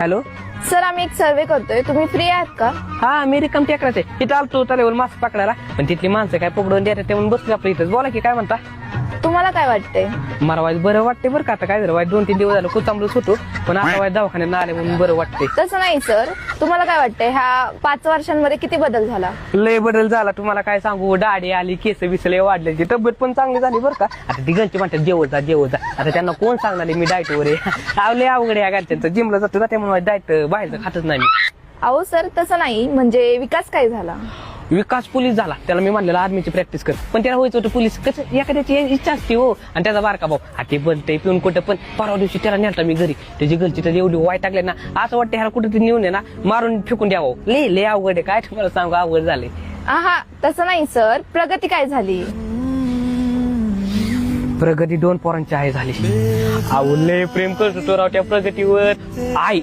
Hello. Sir आम्ही एक सर्वे करतोय, तुम्ही फ्री आहात का? हा, मी रिकम टेकराच आहे. इथं आलतो तलेवर मास्क पकडायला, पण तिथली माणसं काय पकडून देतात ते म्हणून बसले आपल्या इथं. बोला की काय म्हणता. तुम्हाला काय वाटतंय? मला वाईट बरं वाटते बरं का. आता काय झालं, वाईट 2-3 दिवस झालं खूप चांगलंच होतो, पण आता वाईट दवाखान्यात आले म्हणून बरं वाटते. तसं नाही सर, तुम्हाला काय वाटतंय ह्या 5 वर्षांमध्ये किती बदल झाला? लय बदल झाला. तुम्हाला काय सांगू, दाढी आली, केस बिसले वाढल्याची, तब्येत पण चांगली झाली बरं का. आता ती घरची म्हणतात जेवत जा. आता त्यांना कोण सांगणार मी डाएटवर आहे. लय अवघड आहे घरच्यांचं. जिमला जातो ना, त्यामुळे डाएट बाहेरचं खातच नाही मी. अहो सर तसं नाही, म्हणजे विकास काय झाला? विकास पोलीस झाला. त्याला मी म्हणलेलं आर्मीची प्रॅक्टिस कर, पण त्याला व्हायचं होतं पोलीस. कसं एखाद्याची इच्छा असते हो. आणि त्याचा बारका भाऊ ते बनते पिऊन कुठं पण. परवा दिवशी त्याला नेलता मी घरी. त्याची घरची तर एवढी वाईट टाकले ना, असं वाटतं ह्याला कुठे नेऊन ना मारून फेकून द्यावं. लय अवघड आहे. काय तुम्हाला सांगू, अवघड झाले. आहा तसं नाही सर, प्रगती काय झाली? प्रगती 2 पोरांची आहे झाली. अहो लय प्रेम करतो तो राव त्या प्रगतीवर. आई